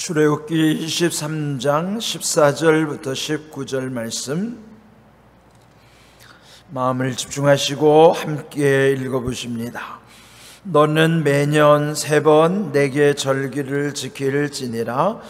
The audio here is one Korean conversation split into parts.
출애굽기 23장 14절부터 19절 말씀 마음을 집중하시고 함께 읽어보십니다. 너는 매년 3번 내게 절기를 지킬지니라.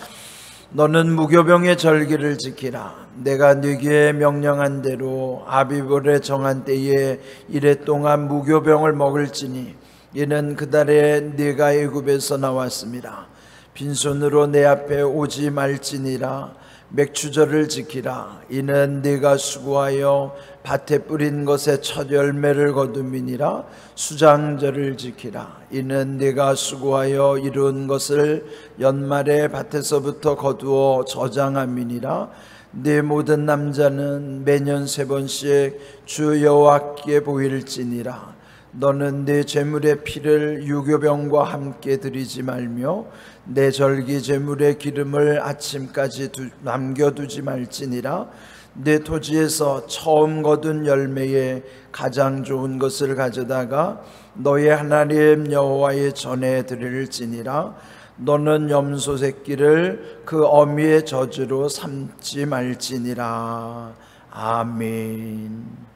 너는 무교병의 절기를 지키라. 내가 네게 명령한 대로 아비볼에 정한 때에 이레 동안 무교병을 먹을지니 이는 그달에 네가 애굽에서 나왔습니다. 빈손으로 내 앞에 오지 말지니라. 맥추절을 지키라. 이는 네가 수고하여 밭에 뿌린 것의 첫 열매를 거둠이니라. 수장절을 지키라. 이는 네가 수고하여 이룬 것을 연말에 밭에서부터 거두어 저장함이니라. 네 모든 남자는 매년 3번씩 주 여호와께 보일지니라. 너는 네 제물의 피를 유교병과 함께 드리지 말며 내 절기 제물의 기름을 아침까지 남겨두지 말지니라. 내 토지에서 처음 거둔 열매에 가장 좋은 것을 가져다가 너의 하나님 여호와의 전에 드릴지니라. 너는 염소 새끼를 그 어미의 저주로 삼지 말지니라. 아멘.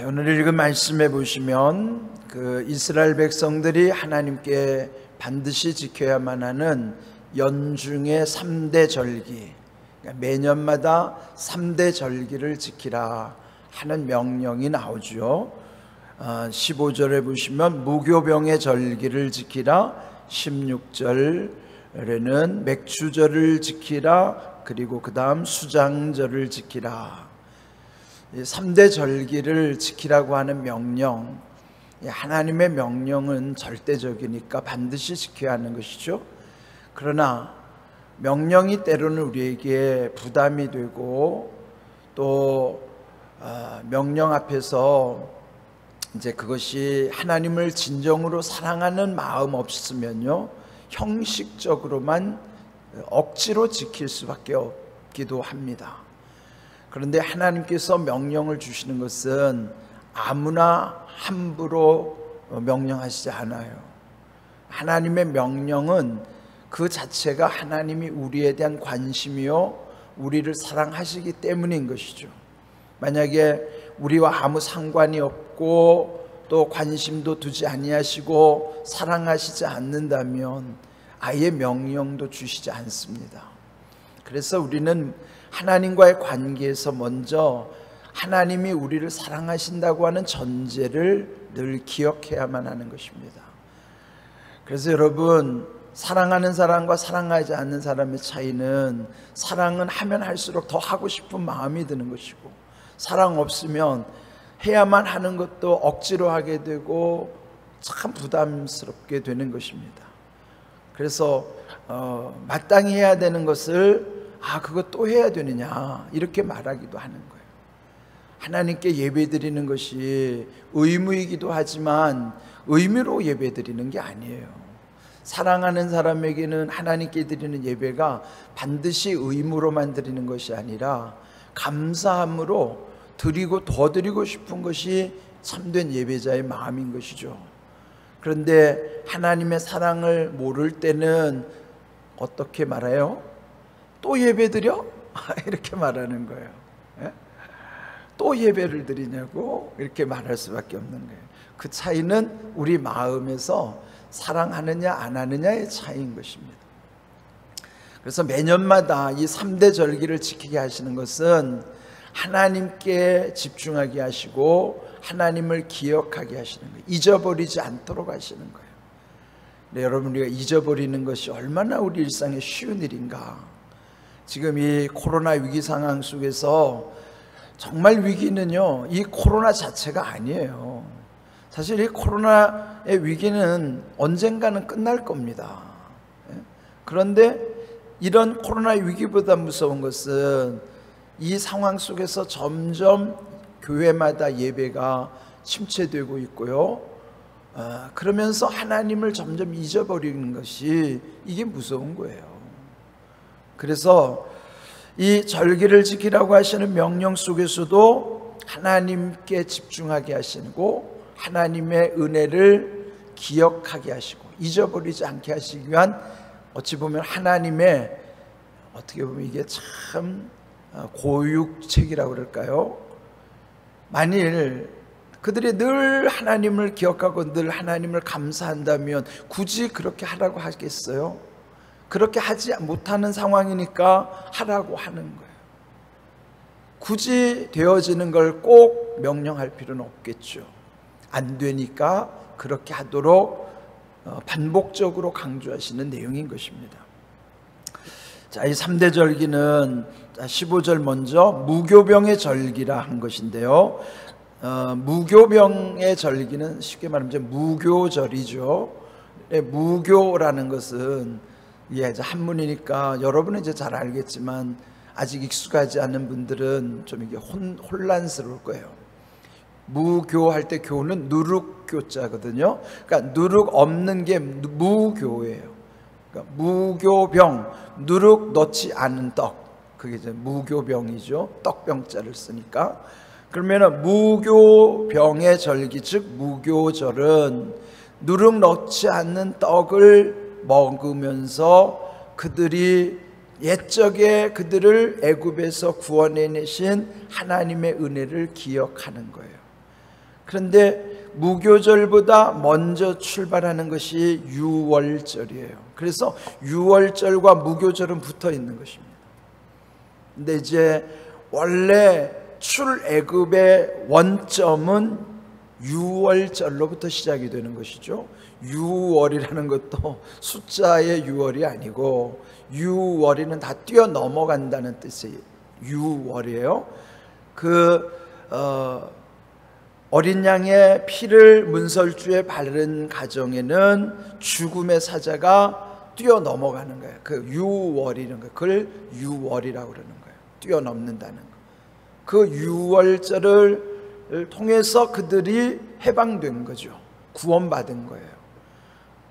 오늘 읽은 말씀에 보시면 이스라엘 백성들이 하나님께 반드시 지켜야만 하는 연중의 3대 절기, 그러니까 매년마다 3대 절기를 지키라 하는 명령이 나오죠. 15절에 보시면 무교병의 절기를 지키라, 16절에는 맥추절을 지키라, 그리고 그 다음 수장절을 지키라. 3대 절기를 지키라고 하는 명령, 하나님의 명령은 절대적이니까 반드시 지켜야 하는 것이죠. 그러나 명령이 때로는 우리에게 부담이 되고 또 명령 앞에서 이제 그것이 하나님을 진정으로 사랑하는 마음 없으면요, 형식적으로만 억지로 지킬 수밖에 없기도 합니다. 그런데 하나님께서 명령을 주시는 것은 아무나 함부로 명령하시지 않아요. 하나님의 명령은 그 자체가 하나님이 우리에 대한 관심이요, 우리를 사랑하시기 때문인 것이죠. 만약에 우리와 아무 상관이 없고 또 관심도 두지 아니하시고 사랑하시지 않는다면 아예 명령도 주시지 않습니다. 그래서 우리는 하나님과의 관계에서 먼저 하나님이 우리를 사랑하신다고 하는 전제를 늘 기억해야만 하는 것입니다. 그래서 여러분, 사랑하는 사람과 사랑하지 않는 사람의 차이는, 사랑은 하면 할수록 더 하고 싶은 마음이 드는 것이고, 사랑 없으면 해야만 하는 것도 억지로 하게 되고 참 부담스럽게 되는 것입니다. 그래서 마땅히 해야 되는 것을 그거 또 해야 되느냐 이렇게 말하기도 하는 거예요. 하나님께 예배드리는 것이 의무이기도 하지만 의무로 예배드리는 게 아니에요. 사랑하는 사람에게는 하나님께 드리는 예배가 반드시 의무로만 드리는 것이 아니라 감사함으로 드리고 더 드리고 싶은 것이 참된 예배자의 마음인 것이죠. 그런데 하나님의 사랑을 모를 때는 어떻게 말해요? 또 예배 드려? 이렇게 말하는 거예요. 또 예배를 드리냐고 이렇게 말할 수밖에 없는 거예요. 그 차이는 우리 마음에서 사랑하느냐 안 하느냐의 차이인 것입니다. 그래서 매년마다 이 3대 절기를 지키게 하시는 것은 하나님께 집중하게 하시고 하나님을 기억하게 하시는 거예요. 잊어버리지 않도록 하시는 거예요. 네, 여러분, 우리가 잊어버리는 것이 얼마나 우리 일상에 쉬운 일인가. 지금 이 코로나 위기 상황 속에서 정말 위기는요, 이 코로나 자체가 아니에요. 사실 이 코로나의 위기는 언젠가는 끝날 겁니다. 그런데 이런 코로나 위기보다 무서운 것은 이 상황 속에서 점점 교회마다 예배가 침체되고 있고요, 그러면서 하나님을 점점 잊어버리는 것이, 이게 무서운 거예요. 그래서 이 절기를 지키라고 하시는 명령 속에서도 하나님께 집중하게 하시고 하나님의 은혜를 기억하게 하시고 잊어버리지 않게 하시기 위한 어찌 보면 하나님의 어떻게 보면 이게 참 고육책이라고 그럴까요? 만일 그들이 늘 하나님을 기억하고 늘 하나님을 감사한다면 굳이 그렇게 하라고 하겠어요? 그렇게 하지 못하는 상황이니까 하라고 하는 거예요. 굳이 되어지는 걸 꼭 명령할 필요는 없겠죠. 안 되니까 그렇게 하도록 반복적으로 강조하시는 내용인 것입니다. 자, 이 3대 절기는 15절 먼저 무교병의 절기라 한 것인데요. 무교병의 절기는 쉽게 말하면 무교절이죠. 무교라는 것은 이제 한문이니까 여러분은 이제 잘 알겠지만 아직 익숙하지 않은 분들은 좀 이게 혼란스러울 거예요. 무교할 때 교는 누룩교자거든요. 그러니까 누룩 없는 게 무교예요. 그러니까 무교병, 누룩 넣지 않은 떡, 그게 이제 무교병이죠. 떡병자를 쓰니까. 그러면 무교병의 절기, 즉 무교절은 누룩 넣지 않는 떡을 먹으면서 그들이 옛적에 그들을 애굽에서 구원해내신 하나님의 은혜를 기억하는 거예요. 그런데 무교절보다 먼저 출발하는 것이 유월절이에요. 그래서 유월절과 무교절은 붙어 있는 것입니다. 근데 이제 원래 출애굽의 원점은 유월절로부터 시작이 되는 것이죠. 유월이라는 것도 숫자의 유월이 아니고 유월이는 다 뛰어넘어간다는 뜻의 유월이에요. 어린 양의 피를 문설주에 바른 가정에는 죽음의 사자가 뛰어넘어가는 거예요. 그 유월이라는 거예요. 그걸 유월이라고 그러는 거예요. 뛰어넘는다는 거. 그 유월절을 통해서 그들이 해방된 거죠. 구원받은 거예요.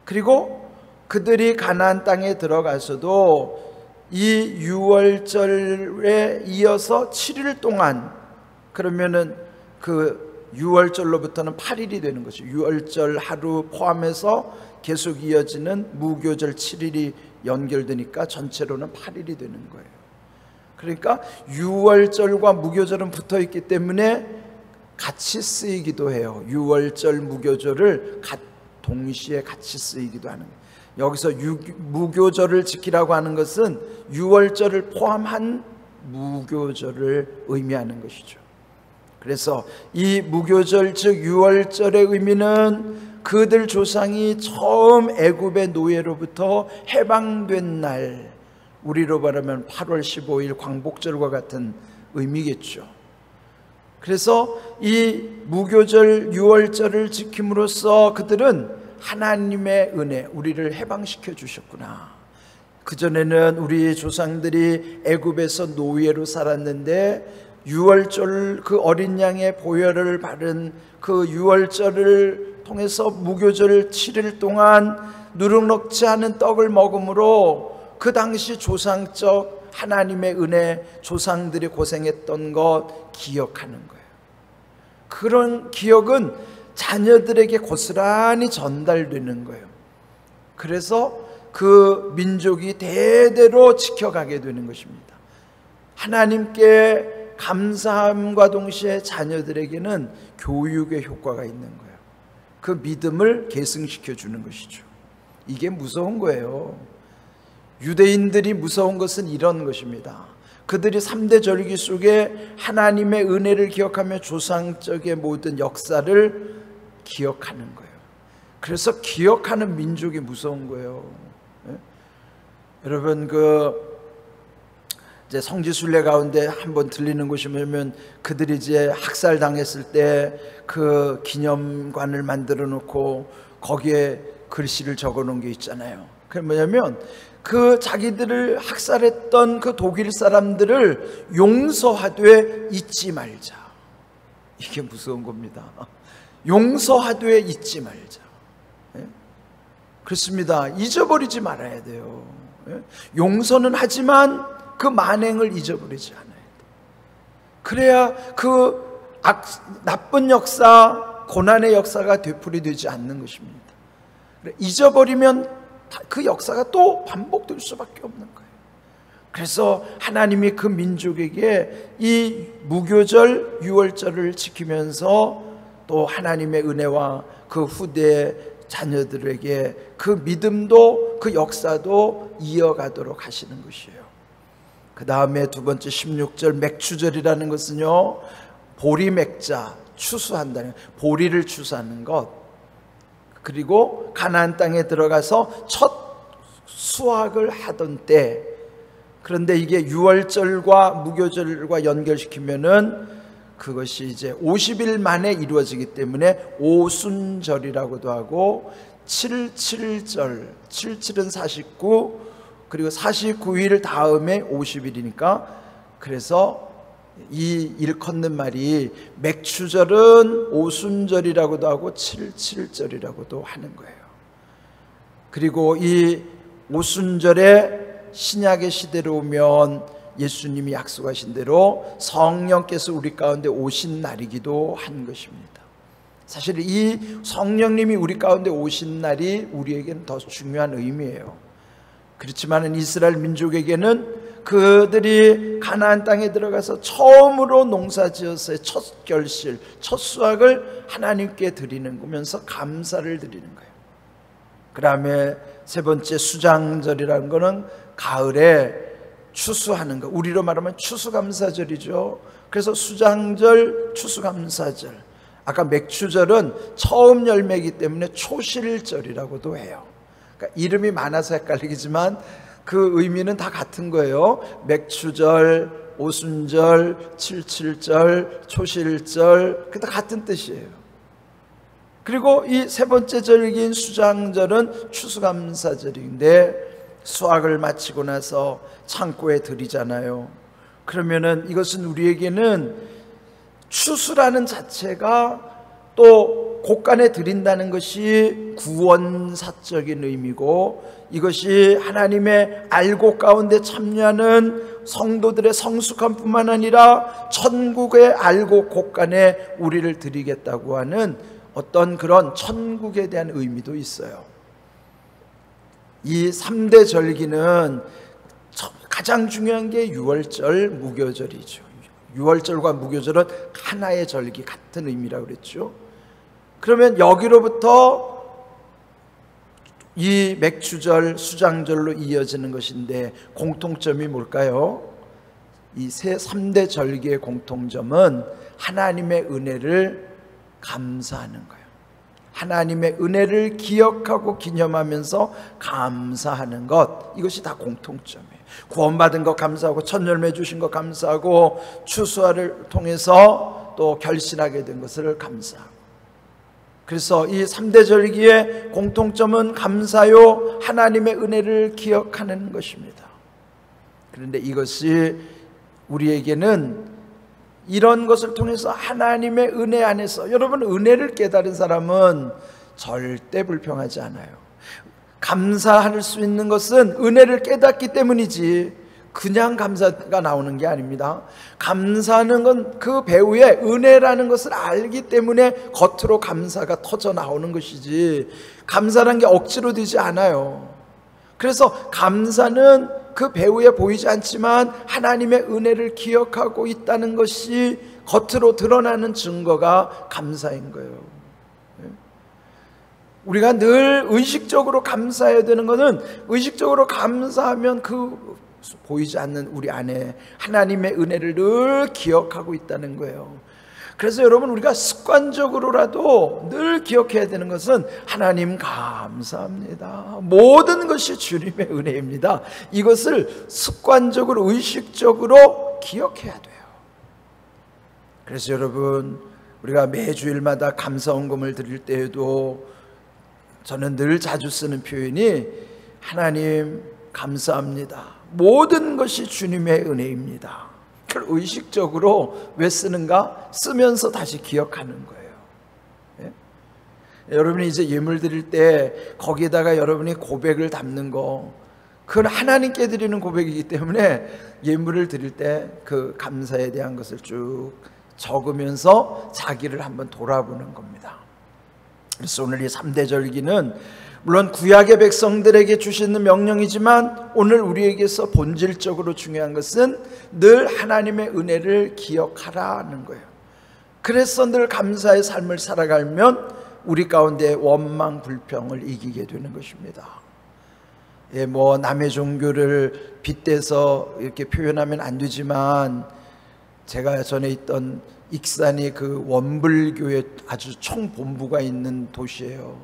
그리고 그들이 가나안 땅에 들어가서도 이 유월절에 이어서 7일 동안, 그러면은 그 유월절로부터는 8일이 되는 거죠. 유월절 하루 포함해서 계속 이어지는 무교절 7일이 연결되니까 전체로는 8일이 되는 거예요. 그러니까 유월절과 무교절은 붙어 있기 때문에 같이 쓰이기도 해요. 유월절, 무교절을 동시에 같이 쓰이기도 하는 거예요. 여기서 무교절을 지키라고 하는 것은 유월절을 포함한 무교절을 의미하는 것이죠. 그래서 이 무교절, 즉 유월절의 의미는 그들 조상이 처음 애굽의 노예로부터 해방된 날, 우리로 말하면 8월 15일 광복절과 같은 의미겠죠. 그래서 이 무교절 유월절을 지킴으로써 그들은 하나님의 은혜, 우리를 해방시켜 주셨구나. 그전에는 우리 조상들이 애굽에서 노예로 살았는데 유월절, 그 어린 양의 보혈을 바른 그 유월절을 통해서 무교절 7일 동안 누룩 넣지 않은 떡을 먹음으로 그 당시 조상적 하나님의 은혜, 조상들이 고생했던 것 기억하는 거예요. 그런 기억은 자녀들에게 고스란히 전달되는 거예요. 그래서 그 민족이 대대로 지켜가게 되는 것입니다. 하나님께 감사함과 동시에 자녀들에게는 교육의 효과가 있는 거예요. 그 믿음을 계승시켜 주는 것이죠. 이게 무서운 거예요. 유대인들이 무서운 것은 이런 것입니다. 그들이 3대 절기 속에 하나님의 은혜를 기억하며 조상적의 모든 역사를 기억하는 거예요. 그래서 기억하는 민족이 무서운 거예요. 네? 여러분, 이제 성지순례 가운데 한번 들리는 곳이 뭐냐면, 그들이 이제 학살당했을 때 그 기념관을 만들어 놓고 거기에 글씨를 적어 놓은 게 있잖아요. 그게 뭐냐면, 그 자기들을 학살했던 그 독일 사람들을 용서하되 잊지 말자. 이게 무서운 겁니다. 용서하되 잊지 말자. 그렇습니다. 잊어버리지 말아야 돼요. 용서는 하지만 그 만행을 잊어버리지 않아야 돼요. 그래야 그 나쁜 역사, 고난의 역사가 되풀이되지 않는 것입니다. 잊어버리면 그 역사가 또 반복될 수밖에 없는 거예요. 그래서 하나님이 그 민족에게 이 무교절 유월절을 지키면서 또 하나님의 은혜와 그 후대 자녀들에게 그 믿음도 그 역사도 이어가도록 하시는 것이에요. 그 다음에 두 번째 16절 맥추절이라는 것은요, 보리 맥자, 추수한다는, 보리를 추수하는 것, 그리고 가나안 땅에 들어가서 첫 수확을 하던 때, 그런데 이게 유월절과 무교절과 연결시키면은 그것이 이제 50일 만에 이루어지기 때문에 오순절이라고도 하고 77절, 77은 49, 그리고 49일 다음에 50일이니까 그래서 이 일컫는 말이 맥추절은 오순절이라고도 하고 77절이라고도 하는 거예요. 그리고 이 오순절에 신약의 시대로 오면 예수님이 약속하신 대로 성령께서 우리 가운데 오신 날이기도 한 것입니다. 사실 이 성령님이 우리 가운데 오신 날이 우리에게는 더 중요한 의미예요. 그렇지만 이스라엘 민족에게는 그들이 가나안 땅에 들어가서 처음으로 농사지어서의 첫 결실, 첫 수확을 하나님께 드리는 거면서 감사를 드리는 거예요. 그 다음에 세 번째 수장절이라는 거는 가을에 추수하는 거, 우리로 말하면 추수감사절이죠. 그래서 수장절, 추수감사절. 아까 맥추절은 처음 열매이기 때문에 초실절이라고도 해요. 그러니까 이름이 많아서 헷갈리지만 그 의미는 다 같은 거예요. 맥추절, 오순절, 칠칠절, 초실절, 그 다 같은 뜻이에요. 그리고 이 세 번째 절기인 수장절은 추수감사절인데 수확을 마치고 나서 창고에 들이잖아요. 그러면은 이것은 우리에게는 추수라는 자체가 또 곳간에 드린다는 것이 구원사적인 의미고, 이것이 하나님의 알곡 가운데 참여하는 성도들의 성숙함 뿐만 아니라 천국의 알곡 곳간에 우리를 드리겠다고 하는 어떤 그런 천국에 대한 의미도 있어요. 이 3대 절기는 가장 중요한 게 유월절, 무교절이죠. 유월절과 무교절은 하나의 절기, 같은 의미라고 그랬죠. 그러면 여기로부터 이 맥추절, 수장절로 이어지는 것인데 공통점이 뭘까요? 이 3대 절기의 공통점은 하나님의 은혜를 감사하는 거예요. 하나님의 은혜를 기억하고 기념하면서 감사하는 것, 이것이 다 공통점이에요. 구원받은 것 감사하고 첫 열매 주신 것 감사하고 추수화를 통해서 또 결실하게 된 것을 감사하고, 그래서 이 3대 절기의 공통점은 감사요, 하나님의 은혜를 기억하는 것입니다. 그런데 이것이 우리에게는 이런 것을 통해서 하나님의 은혜 안에서, 여러분 은혜를 깨달은 사람은 절대 불평하지 않아요. 감사할 수 있는 것은 은혜를 깨닫기 때문이지 그냥 감사가 나오는 게 아닙니다. 감사하는 건 그 배후에 은혜라는 것을 알기 때문에 겉으로 감사가 터져 나오는 것이지, 감사라는 게 억지로 되지 않아요. 그래서 감사는 그 배후에 보이지 않지만 하나님의 은혜를 기억하고 있다는 것이 겉으로 드러나는 증거가 감사인 거예요. 우리가 늘 의식적으로 감사해야 되는 것은, 의식적으로 감사하면 그 보이지 않는 우리 안에 하나님의 은혜를 늘 기억하고 있다는 거예요. 그래서 여러분, 우리가 습관적으로라도 늘 기억해야 되는 것은 하나님 감사합니다, 모든 것이 주님의 은혜입니다. 이것을 습관적으로 의식적으로 기억해야 돼요. 그래서 여러분, 우리가 매주일마다 감사헌금을 드릴 때에도 저는 늘 자주 쓰는 표현이 하나님 감사합니다, 모든 것이 주님의 은혜입니다. 그걸 의식적으로 왜 쓰는가? 쓰면서 다시 기억하는 거예요. 예? 여러분이 이제 예물 드릴 때 거기에다가 여러분이 고백을 담는 거, 그건 하나님께 드리는 고백이기 때문에 예물을 드릴 때 그 감사에 대한 것을 쭉 적으면서 자기를 한번 돌아보는 겁니다. 그래서 오늘 이 3대 절기는 물론 구약의 백성들에게 주시는 명령이지만 오늘 우리에게서 본질적으로 중요한 것은 늘 하나님의 은혜를 기억하라는 거예요. 그래서 늘 감사의 삶을 살아가면 우리 가운데 원망 불평을 이기게 되는 것입니다. 뭐 남의 종교를 빗대서 이렇게 표현하면 안 되지만, 제가 전에 있던 익산이 그 원불교의 아주 총본부가 있는 도시예요.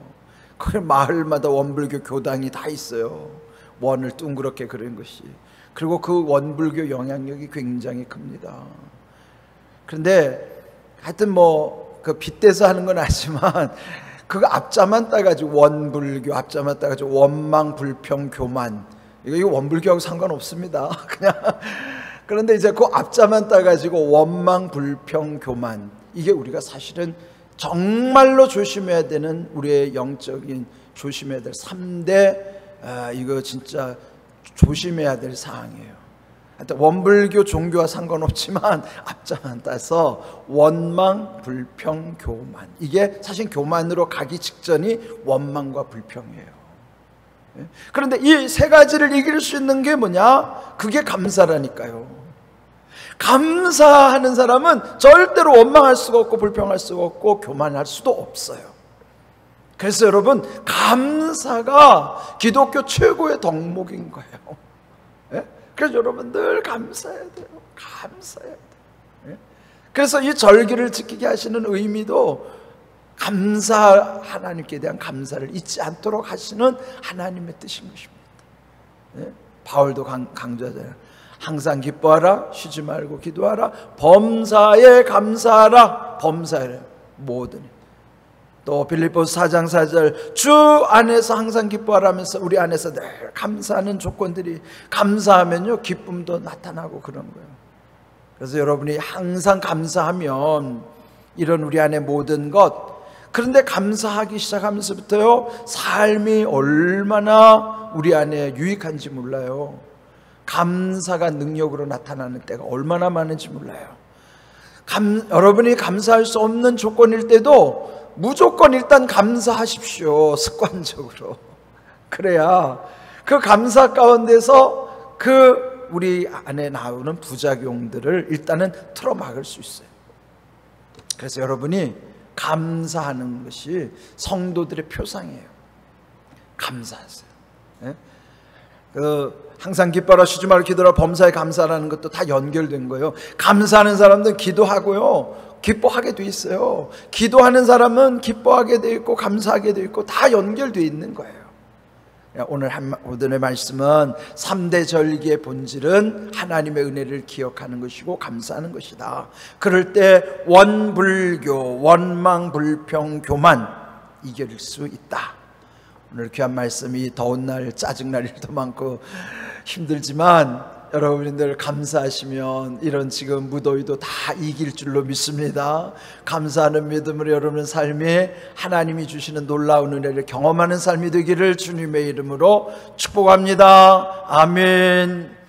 그 마을마다 원불교 교당이 다 있어요. 원을 둥그렇게 그린 것이. 그리고 그 원불교 영향력이 굉장히 큽니다. 그런데 하여튼 뭐 그 빗대서 하는 건 아니지만 그 앞자만 따가지고 원불교 앞자만 따가지고 원망 불평 교만, 이거 원불교하고 상관없습니다. 그냥. 그런데 이제 그 앞자만 따가지고 원망 불평 교만, 이게 우리가 사실은 정말로 조심해야 되는, 우리의 영적인 조심해야 될 3대 이거 진짜 조심해야 될 사항이에요. 하여튼 원불교 종교와 상관없지만 앞자만 따서 원망 불평 교만, 이게 사실 교만으로 가기 직전이 원망과 불평이에요. 그런데 이 세 가지를 이길 수 있는 게 뭐냐? 그게 감사라니까요. 감사하는 사람은 절대로 원망할 수가 없고 불평할 수가 없고 교만할 수도 없어요. 그래서 여러분, 감사가 기독교 최고의 덕목인 거예요. 그래서 여러분 늘 감사해야 돼요. 감사해야 돼요. 그래서 이 절기를 지키게 하시는 의미도 감사, 하나님께 대한 감사를 잊지 않도록 하시는 하나님의 뜻인 것입니다. 바울도 강조하잖아요. 항상 기뻐하라, 쉬지 말고 기도하라, 범사에 감사하라. 범사에 모든. 또 빌립보서 4장 4절 주 안에서 항상 기뻐하라면서 우리 안에서 늘 감사하는 조건들이, 감사하면요 기쁨도 나타나고 그런 거예요. 그래서 여러분이 항상 감사하면 이런 우리 안에 모든 것, 그런데 감사하기 시작하면서부터요 삶이 얼마나 우리 안에 유익한지 몰라요. 감사가 능력으로 나타나는 때가 얼마나 많은지 몰라요. 여러분이 감사할 수 없는 조건일 때도 무조건 일단 감사하십시오. 습관적으로. 그래야 그 감사 가운데서 그 우리 안에 나오는 부작용들을 일단은 틀어막을 수 있어요. 그래서 여러분이 감사하는 것이 성도들의 표상이에요. 감사하세요. 항상 기뻐라, 쉬지 말고 기도하라, 범사에 감사라는 것도 다 연결된 거예요. 감사하는 사람들은 기도하고요 기뻐하게 돼 있어요. 기도하는 사람은 기뻐하게 돼 있고 감사하게 돼 있고 다 연결돼 있는 거예요. 오늘의 말씀은 3대 절기의 본질은 하나님의 은혜를 기억하는 것이고 감사하는 것이다. 그럴 때 원불교, 원망 불평 교만 이길 수 있다. 오늘 귀한 말씀이 더운 날, 짜증날 일도 많고 힘들지만 여러분들 감사하시면 이런 지금 무더위도 다 이길 줄로 믿습니다. 감사하는 믿음으로 여러분 삶에 하나님이 주시는 놀라운 은혜를 경험하는 삶이 되기를 주님의 이름으로 축복합니다. 아멘.